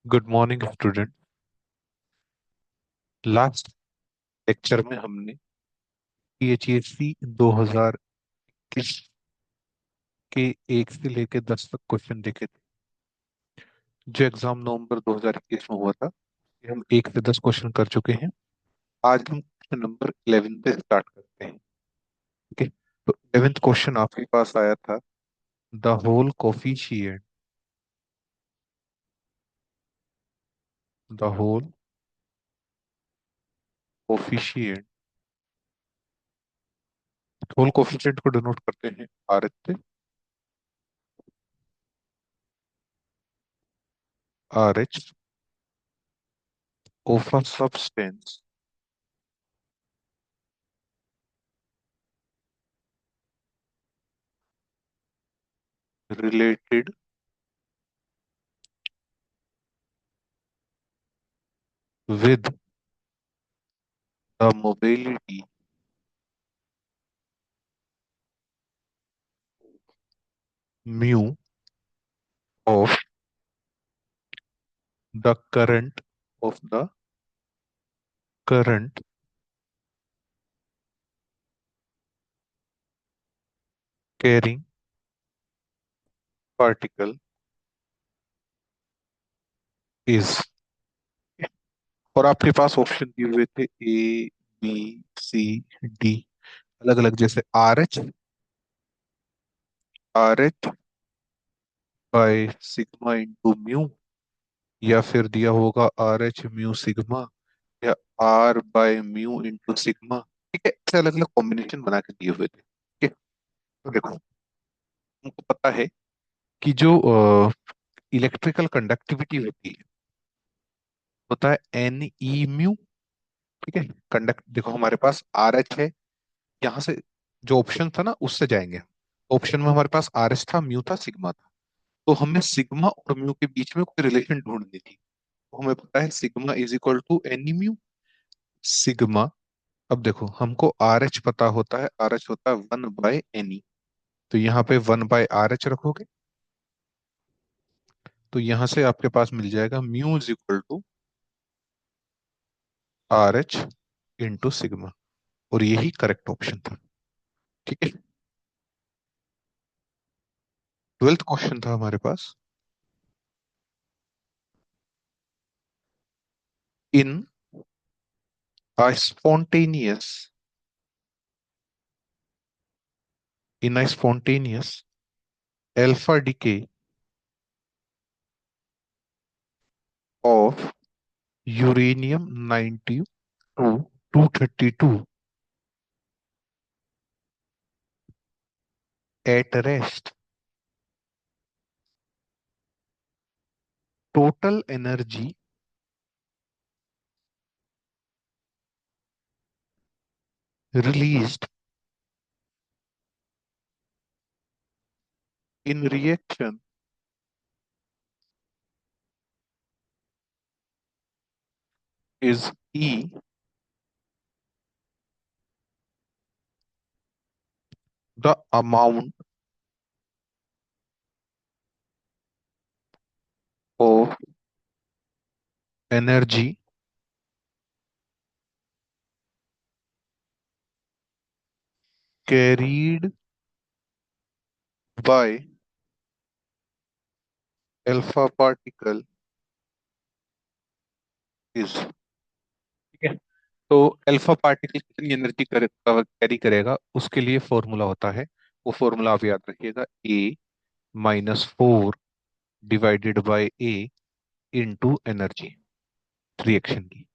Good morning student. Last lecture में हमने पीएचईएससी 2021 के 1 से लेकर 10 तक क्वेश्चन देखे थे। जो एग्जाम नवंबर 2021 में हुआ था, ये हम 1 से 10 क्वेश्चन कर चुके हैं। आज हम क्वेश्चन नंबर 11 पे स्टार्ट करते हैं। ठीक है, तो 11th क्वेश्चन आपके पास आया था। The whole coefficient, the whole coefficient, whole coefficient को डिनोट करते हैं आर एच से। R H of a substance related with the mobility mu of the current carrying particle is। और आपके पास ऑप्शन दिए हुए थे ए, बी, सी, डी, अलग अलग, जैसे R H by sigma into mu, या फिर दिया होगा आर एच म्यू सिग्मा, या R by mu into sigma. ठीक है, ऐसे अलग अलग कॉम्बिनेशन बना के दिए हुए थे। ठीक है, तो देखो, हमको पता है कि जो इलेक्ट्रिकल कंडक्टिविटी होता है एन ई म्यू। ठीक है, कंडक्ट देखो, हमारे पास आर एच है। यहाँ से जो ऑप्शन था ना, उससे जाएंगे। ऑप्शन में हमारे पास आर एच था, म्यू था, सिग्मा था। तो हमें सिग्मा और म्यू के बीच में कोई रिलेशन ढूंढनी थी। तो हमें पता है sigma is equal to N E mu. Sigma, अब देखो, हमको आर एच पता होता है, आर एच होता है 1/n ई। तो यहाँ पे 1/r एच रखोगे, तो यहाँ से आपके पास मिल जाएगा mu is equal to R H into sigma. और यही करेक्ट ऑप्शन था। ठीक है, 12th क्वेश्चन था हमारे पास। इन a spontaneous in a spontaneous alpha decay of uranium 90 to 232 at rest, total energy released in reaction is E, the amount of energy carried by alpha particle is। ठीक है, तो alpha particle कितनी energy carry करेगा, उसके लिए formula होता है। वो फॉर्मूला आप याद रखिएगा, A-4 divided by A into energy reaction की।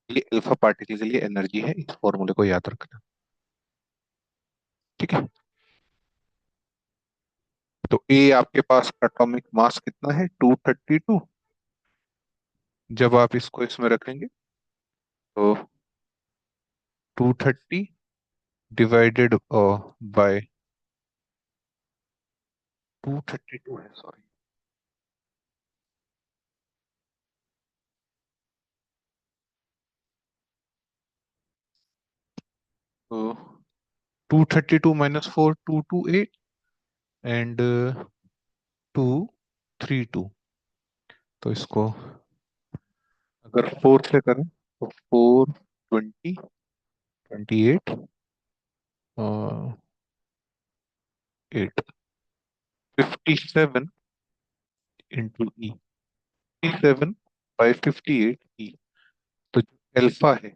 ये अल्फा पार्टिकल के लिए एनर्जी है, इस फॉर्मूले को याद रखना। ठीक है, तो ए आपके पास एटॉमिक मास कितना है, 232। जब आप इसको इसमें रखेंगे तो 230 डिवाइडेड बाय 232 है, सॉरी। तो 232 - 4, 228, एंड 232। तो इसको अगर 4 से करें तो 4, 20, 28 और 8, 57 इंटू ई, 57/58 ई। तो जो अल्फा है,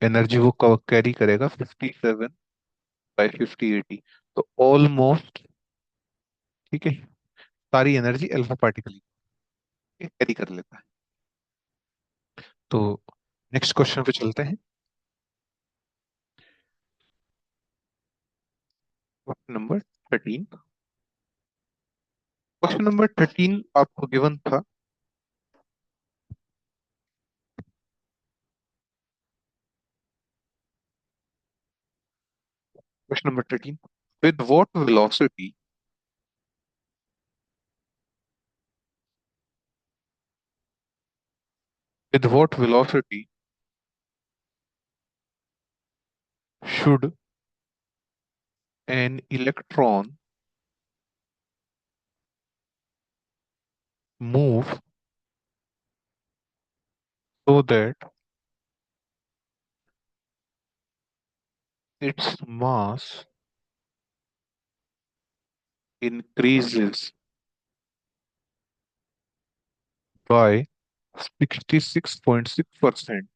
एनर्जी वो कैरी करेगा 57/58 ई। तो ऑलमोस्ट, ठीक है, सारी एनर्जी अल्फा पार्टिकल कैरी कर लेता है। तो नेक्स्ट क्वेश्चन पे चलते हैं। Question number 13। क्वेश्चन नंबर 13 आपको गिवन था। Question number 13, with what velocity, with what velocity should an electron move so that its mass increases by 66.6%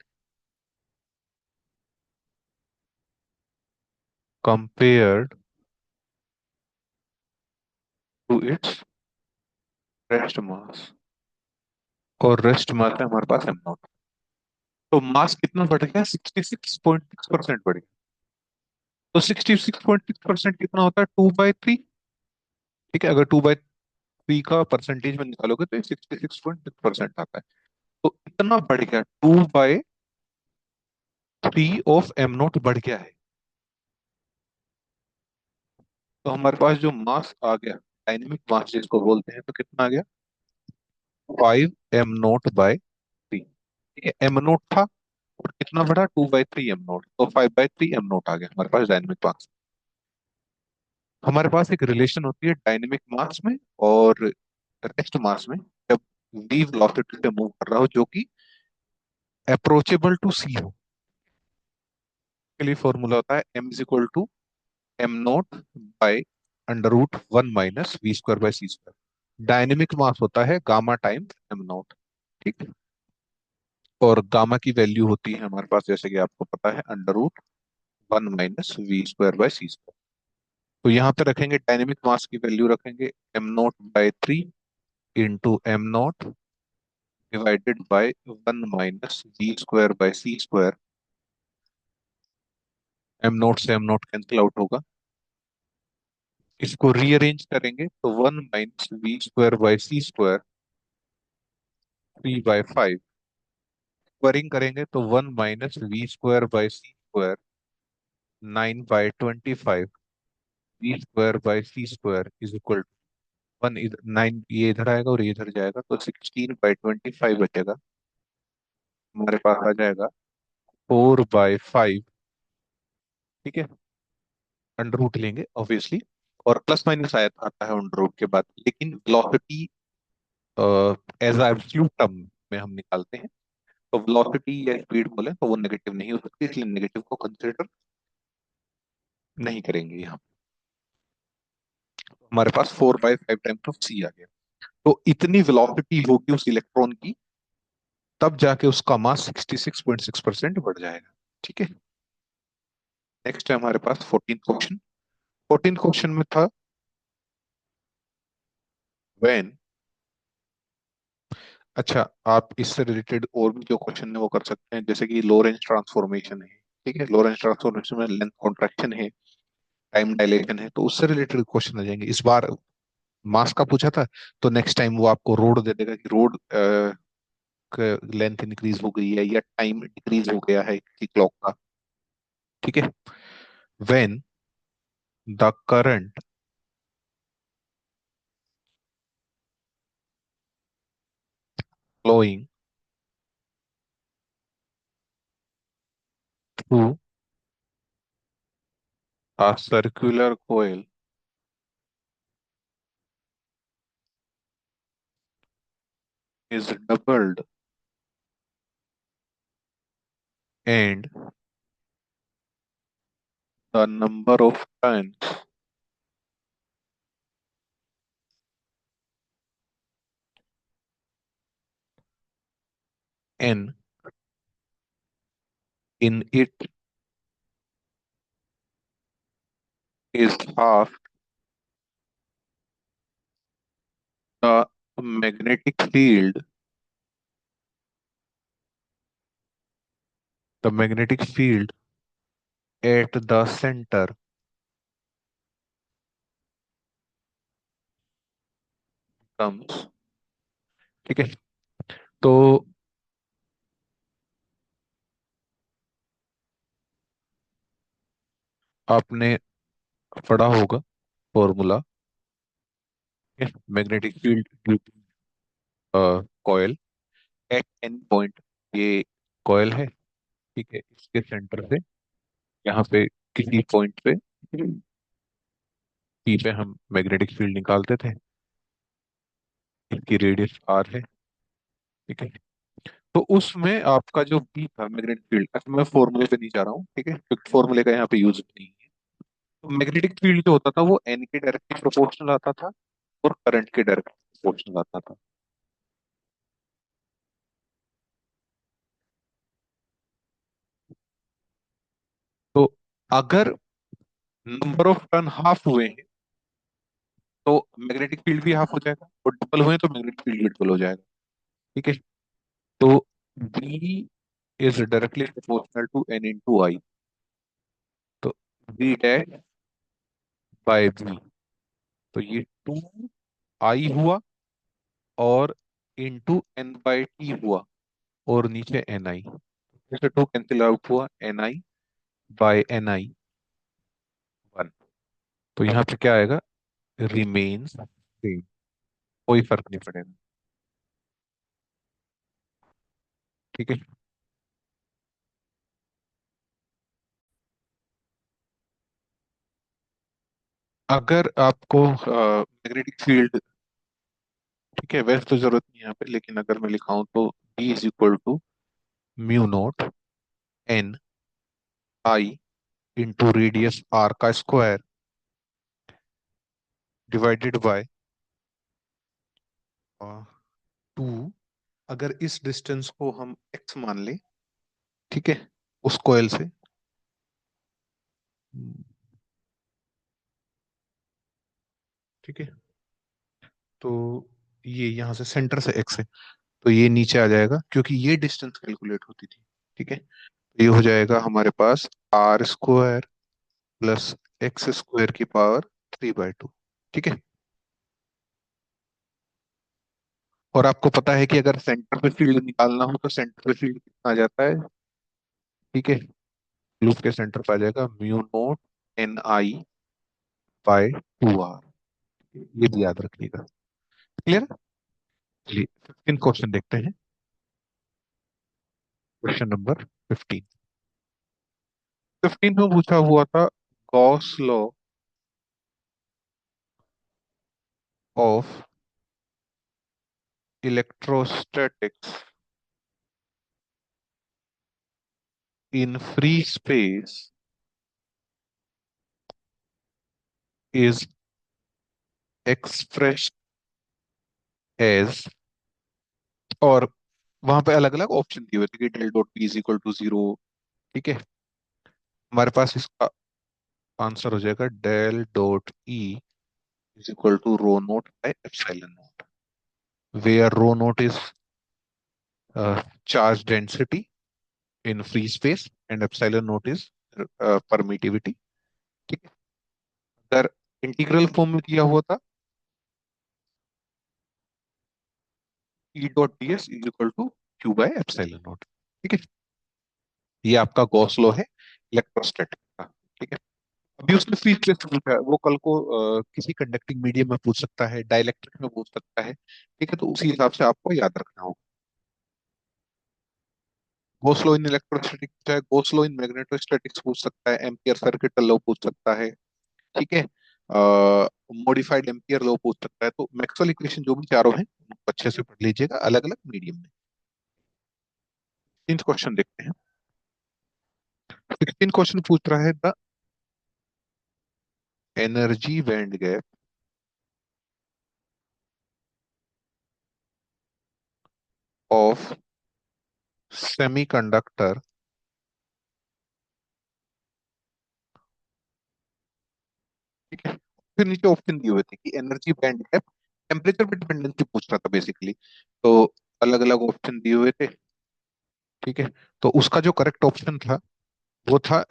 compared to its rest mass? और रेस्ट मास है हमारे पास m0। तो मास कितना बढ़ गया? 66.6% बढ़ गया। तो 66.6% कितना होता है? 2/3। ठीक है, अगर 2/3 का परसेंटेज में निकालोगे तो 66.6% आता है। तो इतना बढ़ गया, 2/3 ऑफ m0 बढ़ गया है। तो हमारे पास जो मास आ गया, डायनेमिक मास जिसको बोलते हैं, तो कितना आ गया? 5m0/3। ठीक है, m0 था और कितना बढ़ा? 2/3 m0, तो 5/3 m0 आ गया हमारे पास डायनेमिक मास। हमारे पास एक रिलेशन होती है डायनेमिक मास में और रेस्ट मास में, जब v वेलोसिटी से मूव कर रहा हो जो कि अप्रोचेबल टू c हो। के लिए फॉर्मूला होता है m=m0/√1 - v² / c²। डायनेमिक मास होता है गामा टाइम्स m0। ठीक है, और गामा की वैल्यू होती है हमारे पास, जैसे कि आपको पता है, √1 - v² / c²। तो यहाँ पे रखेंगे डायनेमिक मास की वैल्यू, रखेंगे m0/3 into m0 divided by 1 - v² / c²। m0 से m0 कैंसिल आउट होगा। इसको रीअरेंज करेंगे तो 1 - v² / c², 3/5। स्क्वायरिंग करेंगे तो 1 - v² / c², 9/25। v² / c² is equal to 1, इधर 9, ये इधर आएगा और ये इधर जाएगा, तो 16/25 बचेगा। हमारे पास आ जाएगा 4/5। ठीक है, अंडर रूट लेंगे ऑब्वियसली, और प्लस माइनस आया आता है अंडर रूट के बाद, लेकिन वेलोसिटी एज एब्सोल्यूट टर्म में हम निकालते हैं। तो वेलोसिटी या स्पीड बोले तो वो नेगेटिव नहीं हो सकती, इसलिए नेगेटिव को कंसिडर नहीं करेंगे यहाँ। हमारे पास 4/5 टाइम्स ऑफ सी आ गया। तो इतनी वेलोसिटी होगी उस इलेक्ट्रॉन की, तब जाके उसका मास 66.6% बढ़ जाएगा। ठीक है, नेक्स्ट है हमारे पास 14th क्वेश्चन। 14th क्वेश्चन में था, व्हेन। अच्छा, आप इससे रिलेटेड और भी जो क्वेश्चन है वो कर सकते हैं, जैसे कि लोरेंज ट्रांसफॉर्मेशन है। ठीक है, लोरेंज ट्रांसफॉर्मेशन में लेंथ कॉन्ट्रैक्शन है, टाइम डायलेशन है, तो उससे रिलेटेड क्वेश्चन आ जाएंगे। इस बार मास का पूछा था, तो नेक्स्ट टाइम वो आपको रोड दे देगा कि रोड लेंथ इंक्रीज हो गई है या टाइम डिक्रीज हो गया है किसी क्लॉक का। ठीक है, when the current flowing through a circular coil is doubled and the number of times n in it is half the magnetic field, the magnetic field at the center comes। ठीक है। तो आपने पढ़ा होगा formula, magnetic field due to coil at an point. ये coil है, ठीक है, इसके सेंटर से यहाँ पे किसी पॉइंट पे पी पे हम मैग्नेटिक फील्ड निकालते थे। इसकी रेडियस आर है, ठीक है। तो उसमें आपका जो पी था मैग्नेटिक फील्ड, अच्छा मैं फॉर्मूले पे नहीं जा रहा हूँ, ठीक है, क्योंकि फॉर्मूले का यहाँ पे यूज नहीं है। तो मैग्नेटिक फील्ड जो होता था वो एन के डायरेक्टली प्रोपोर्शनल आता था और करंट के डायरेक्टली प्रोपोर्शनल आता था। तो अगर नंबर ऑफ टर्न हाफ हुए हैं तो मैग्नेटिक फील्ड भी हाफ हो जाएगा, और डबल हुए तो मैग्नेटिक फील्ड भी डबल हो जाएगा, ठीक है। तो B is directly proportional to N into I. तो बी डैश बाय बी, तो ये टू आई हुआ और इंटू एन बाई टी हुआ और नीचे एन आई, जैसे टू कैंसिल आउट हुआ, N I by N I one. तो यहाँ पे क्या आएगा, रिमेन्स सेम, कोई फर्क नहीं पड़ेगा, ठीक है। अगर आपको मैग्नेटिक फील्ड, ठीक है, वैसे तो जरूरत नहीं है यहाँ पे, लेकिन अगर मैं लिखाऊं तो B is equal to mu naught N I into radius R का स्क्वायर डिवाइडेड बाय टू। अगर इस डिस्टेंस को हम x मान लें, ठीक है, उस कॉइल से, ठीक है, तो ये यहाँ से सेंटर से x है, तो ये नीचे आ जाएगा क्योंकि ये डिस्टेंस कैलकुलेट होती थी, ठीक है। ये हो जाएगा हमारे पास R square plus X square की पावर 3/2, ठीक है। और आपको पता है कि अगर सेंटर पे फील्ड निकालना हो तो सेंटर पे फील्ड कितना आ जाता है, ठीक है, लूप के सेंटर पे आ जाएगा mu naught N I by 2 R. ये भी याद रखिएगा, क्लियर। चलिए 15 क्वेश्चन देखते हैं। Question number 15। 15 में पूछा हुआ था Gauss law of electrostatics in free space is expressed as, और वहां पे अलग अलग ऑप्शन दिए हुए थे कि del dot P is equal to zero, ठीक है। हमारे पास इसका आंसर हो जाएगा del dot E is equal to rho naught by epsilon naught, where rho naught is charge density in free space and epsilon naught is permittivity, ठीक है। अगर इंटीग्रल फॉर्म में दिया हुआ था E dot D S is equal to Q by epsilon naught, ठीक है। ये आपका गॉस लॉ है इलेक्ट्रोस्टैटिक का, ठीक है। अभी उसने फ्री स्पेस पूछा है, वो कल को किसी कंडक्टिंग मीडियम में पूछ सकता है, डाइलेक्ट्रिक में पूछ सकता है, ठीक है, तो उसी हिसाब से आपको याद रखना होगा। गोस लॉ इन इलेक्ट्रोस्टैटिक पूछा है, गोस लॉ इन मैग्नेटोस्टैटिक्स पूछ सकता है, एम्पियर सर्किट लॉ पूछ सकता है, ठीक है, मॉडिफाइड एम्पियर लॉ पूछ सकता है। तो मैक्सवेल इक्वेशन जो भी चारों हैं अच्छे से पढ़ लीजिएगा अलग अलग मीडियम में। 16 क्वेश्चन देखते हैं। 16 क्वेश्चन पूछ रहा है the energy band gap of semiconductor, ठीक है। फिर नीचे ऑप्शन दिए हुए थे कि एनर्जी बैंड गैप, टेम्परेचर पे डिपेंडेंसी पूछ रहा था बेसिकली। तो अलग अलग ऑप्शन दिए हुए थे, ठीक है। तो उसका जो करेक्ट ऑप्शन था वो था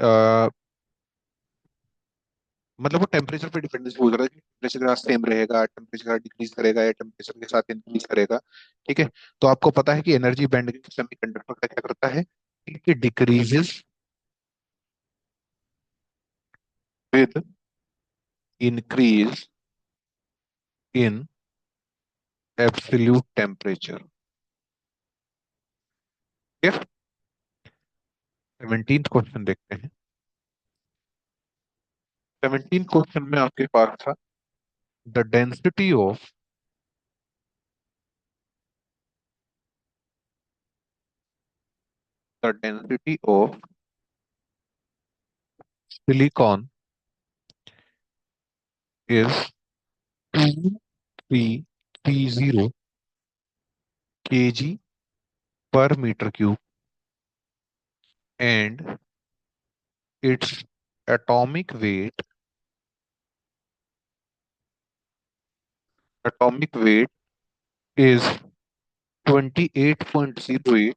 मतलब वो टेम्परेचर पे डिपेंडेंस बोल रहा है कि टेम्परेचर के साथ सेम रहेगा, टेम्परेचर के साथ डिक्रीज करेगा या टेम्परेचर के साथ इंक्रीज करेगा, ठीक है। तो आपको पता है कि एनर्जी बैंड सेमीकंडक्टर का क्या करता है, कि decreases with increase in absolute temperature. 17 question देखते हैं। 17 क्वेश्चन में आपके पास था the density of the density of silicon is 2330 kg per meter cube and its atomic weight atomic weight is 28.08.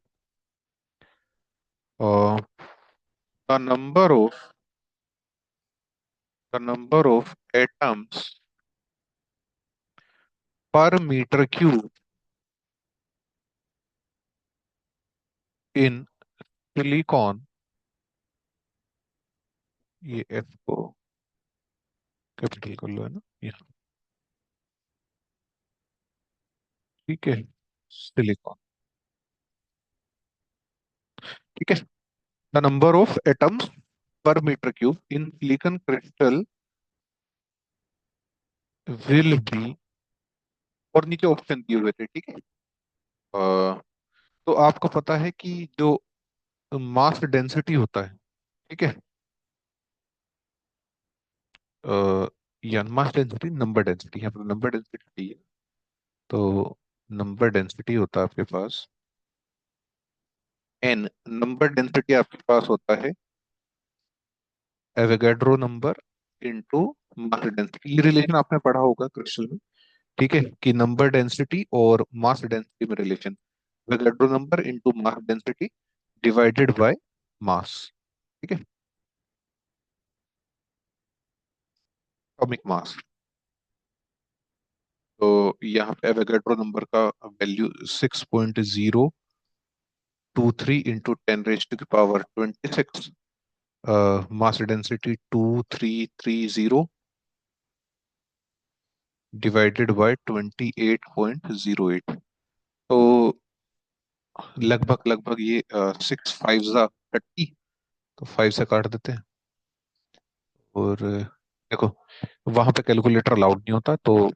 uh, the number of the number of atoms per meter cube in silicon, ये F को capital कर लो है ना ये, ठीक है, silicon, ठीक है। The number of atoms per metre cube in silicon crystal will be, और नीचे ऑप्शन दिए हुए थे, ठीक है। तो आपको पता है कि जो मास डेंसिटी होता है, ठीक है, या मास डेंसिटी नंबर डेंसिटी, यहाँ पर नंबर डेंसिटी है। तो नंबर डेंसिटी होता है आपके पास एन, नंबर डेंसिटी आपके पास होता है Avogadro number into mass density. ये रिलेशन आपने पढ़ा होगा क्रिस्टल में, ठीक है, कि नंबर डेंसिटी और मास डेंसिटी में relation, Avogadro number into mass density divided by mass, ठीक है, एटॉमिक मास। तो यहाँ पे एवोगैड्रो नंबर का value 6.023 into 10⁻⁻26, mass density 2330 divided by 28.08। तो लगभग लगभग ये 6 5 30, तो 5 से काट देते हैं। और देखो वहां पे कैलकुलेटर अलाउड नहीं होता, तो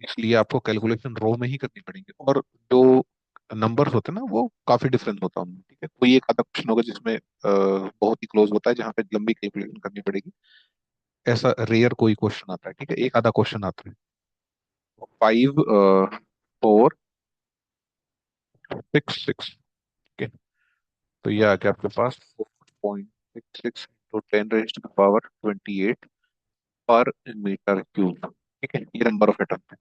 इसलिए आपको कैलकुलेशन रो में ही करनी पड़ेगी। और जो नंबर्स होते हैं ना वो काफी डिफरेंस होता है उनमें, ठीक है। कोई एक आधा क्वेश्चन होगा जिसमें बहुत ही क्लोज होता है जहाँ पे लंबी कैलकुलेशन करनी पड़ेगी, ऐसा रेयर कोई क्वेश्चन आता है, ठीक है, एक आधा क्वेश्चन आता है। 5 4 6 6, ठीक है। तो ये आ गया आपके पास 4.66 × 10⁻⁸ पर मीटर क्यूब, ठीक है, ये नंबर ऑफ एटम है।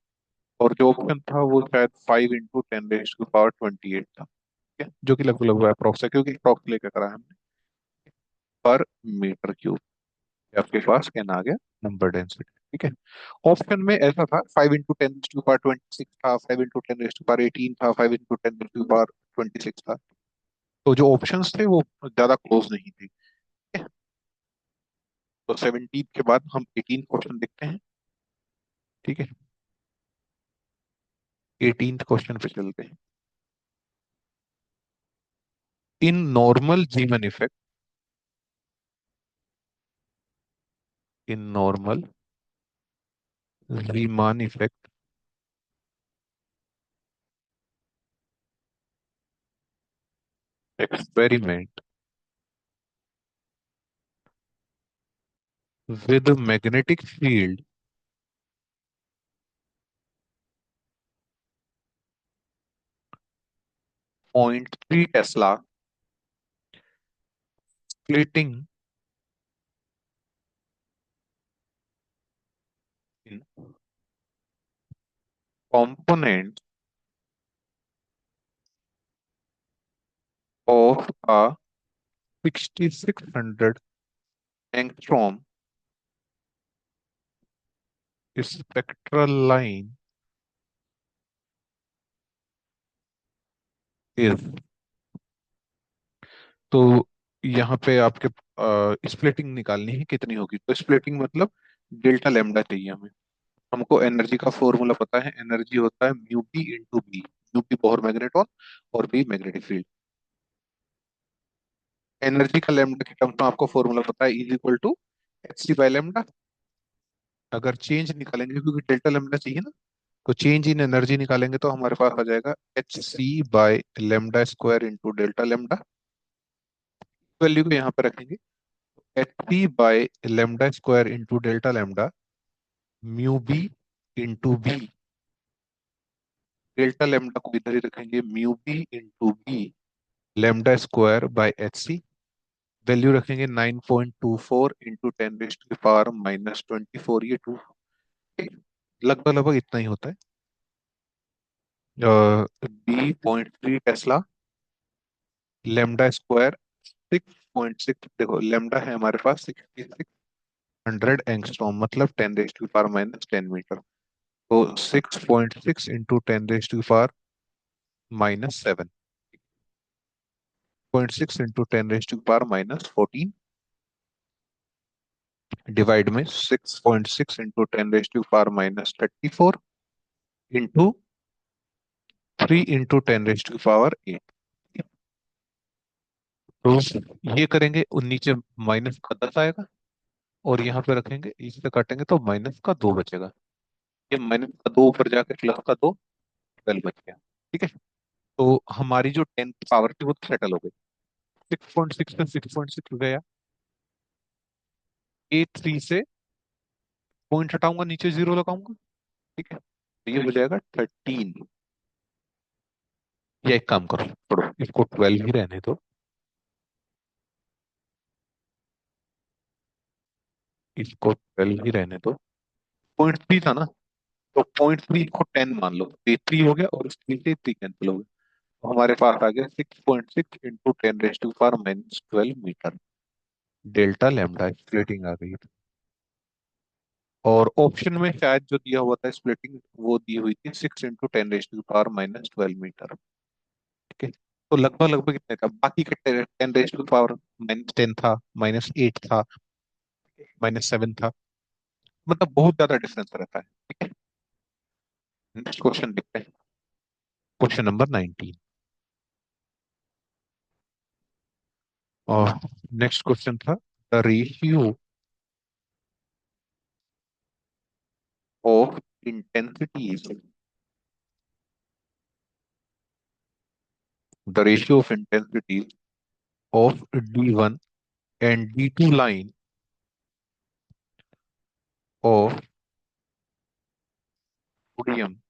और जो ऑप्शन था वो शायद 5 × 10⁻28 था, ठीक है, जो कि लगभग लगभग अप्रोक्स है क्योंकि अप्रोक्स लेकर करा है हमने, पर मीटर क्यूब। आपके पास एन आ गया नंबर डेंसिटी, ठीक है। ऑप्शन में ऐसा था 5 × 10⁻26 था, 5 × 10⁻18 था, 5 × 10⁻26 था। तो जो ऑप्शंस थे वो ज्यादा क्लोज नहीं थे, ठीक है। तो 17 के बाद हम 18 क्वेश्चन देखते हैं, ठीक है। 18 क्वेश्चन पे चलते हैं। In normal जीमन effect, in normal Riemann effect experiment with magnetic field 0.3 Tesla splitting in components of a 6600 angstrom spectral line is। तो यहाँ पे आपके स्प्लिटिंग निकालनी है कितनी होगी, तो स्प्लिटिंग मतलब डेल्टा लैम्डा चाहिए हमें। हमको एनर्जी का फॉर्मूला पता है, एनर्जी होता है mu P into B. Mu P Bohr magnetron और बी मैग्नेटिक फील्ड। एनर्जी का लैम्डा के टर्म्स में आपको फॉर्मूला पता है, is equal to H C by lambda. अगर चेंज निकालेंगे क्योंकि डेल्टा लैम्डा चाहिए ना, तो चेंज इन एनर्जी निकालेंगे तो हमारे पास आ जाएगा H C by lambda square into delta lambda. Value को यहाँ पे रखेंगे, H C by lambda square into delta lambda mu B into B. Delta lambda को इधर ही रखेंगे, mu B into B lambda square by H C. Value रखेंगे 9.24 into 10 to the power -24, ये टू लगभग लगभग इतना ही होता है। B 0.3 tesla lambda square 6.6। देखो लेमडा है हमारे पास 6600 एंगस्ट्रॉम, मतलब 10 raise to the power -10 metre. तो 6.6 into 10 raise to the power -7, 0.6 into 10 raise to the power -14 divide में 6.6 into 10 raise to the power -34 into 3 into 10 raise to the power 8। तो ये करेंगे और नीचे माइनस का 10 आएगा, और यहाँ पे रखेंगे, इससे काटेंगे तो माइनस का 2 बचेगा। ये माइनस का 2 ऊपर जाके प्लस का 2, 12 बच गया। ठीक है, तो हमारी जो 10 पावर थी वो तो सेटल हो गई। 6.6 से 6.6 गया, ए थ्री से पॉइंट हटाऊंगा, नीचे जीरो लगाऊंगा। ठीक है, तो ये हो जाएगा 13। या एक काम करो, छोड़ो इसको 12 ही रहने दो, इसको 12 ही रहने दो। 0.3 था ना, तो 0.3 को 10 मान लो, तो ये 3 हो गया और इस 3 से 3 कैंसिल हो गया। तो हमारे पास आ गया 6.6 into 10 raise to the power -12 metre. Delta lambda splitting आ गई। और ऑप्शन में शायद जो दिया हुआ था स्प्लिटिंग, वो दी हुई थी 6 into 10 raise to the power -12 metre. ठीक है, तो लगभग लगभग कितने का, बाकी के 10 रेज टू द पावर -10 था, -8 था, -7 था, मतलब बहुत ज्यादा डिफरेंस रहता है। ठीक है, नेक्स्ट क्वेश्चन देखते हैं। Question number 19। और नेक्स्ट क्वेश्चन था, the ratio of intensities, the ratio of intensities of D1 and D2 line of sodium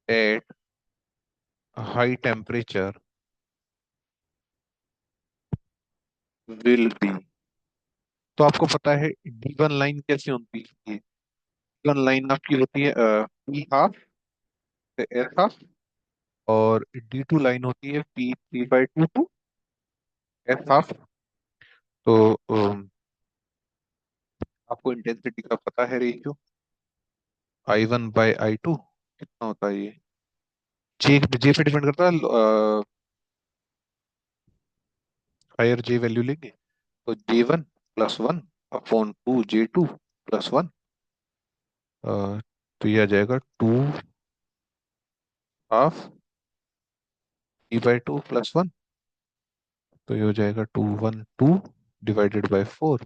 at high temperature will be। तो आपको पता है D1 लाइन कैसी होती है, D1 लाइन आपकी होती है P हाफ से S हाफ, और D2 लाइन होती है P3/2 टू S हाफ। तो आपको इंटेंसिटी का पता है रेशियो, I1/I2 कितना होता है ये, जे जे पे डिपेंड करता है। हायर जे वैल्यू लेंगे तो J1 + 1/2 J2 + 1, तो ये आ जाएगा 2 ½ P/2 + 1। तो ये हो जाएगा 2 1 2 डिवाइडेड बाय 4,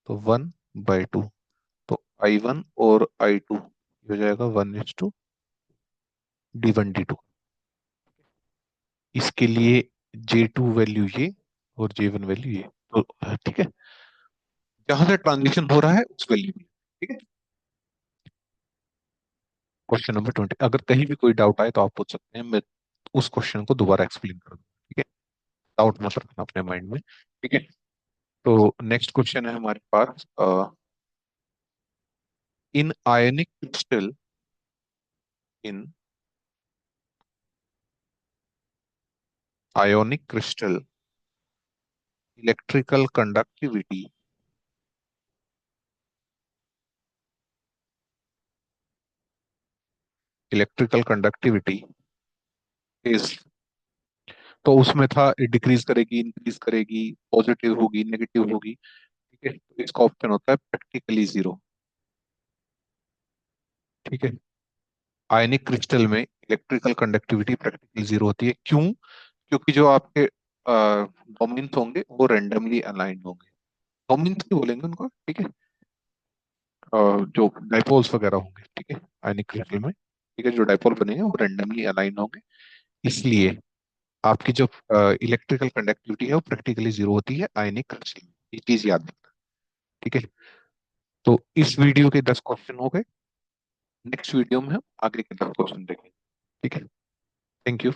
तो 1/2। तो I1 और I2 हो जाएगा 1:D1 D2। इसके लिए J2 वैल्यू ये और J1 वैल्यू ये, तो ठीक है, जहां से ट्रांजिशन हो रहा है उस वैल्यू में, ठीक है। क्वेश्चन नंबर 20, अगर कहीं भी कोई डाउट आए तो आप पूछ सकते हैं, मैं उस क्वेश्चन को दोबारा एक्सप्लेन कर दूँ, ठीक है। डाउट मत रखना अपने माइंड में, ठीक है। तो नेक्स्ट क्वेश्चन है हमारे पास, in ionic crystal, in ionic crystal electrical conductivity, electrical conductivity is, तो उसमें था डिक्रीज करेगी, इंक्रीज करेगी, पॉजिटिव होगी, नेगेटिव होगी, ठीक है। तो इसका ऑप्शन होता है प्रैक्टिकली जीरो, ठीक है। आयनिक क्रिस्टल में इलेक्ट्रिकल कंडक्टिविटी प्रैक्टिकली जीरो होती है, क्यों? क्योंकि जो आपके डोमेन्स होंगे वो रेंडमली अलाइंड होंगे, डोमेन्स नहीं बोलेंगे उनको, ठीक है। जो डाइपोल्स वगैरह होंगे, ठीक है, आयनिक क्रिस्टल में, ठीक है, जो डाइपोल बनेंगे वो रेंडमली अलाइन होंगे, इसलिए आपकी जो इलेक्ट्रिकल कंडक्टिविटी है वो प्रैक्टिकली जीरो होती है आयनिक क्रिस्टल में, ये चीज याद रखना, ठीक है। तो इस वीडियो के 10 क्वेश्चन हो गए, नेक्स्ट वीडियो में हम आगे के 10 क्वेश्चन देखेंगे, ठीक है। Thank you.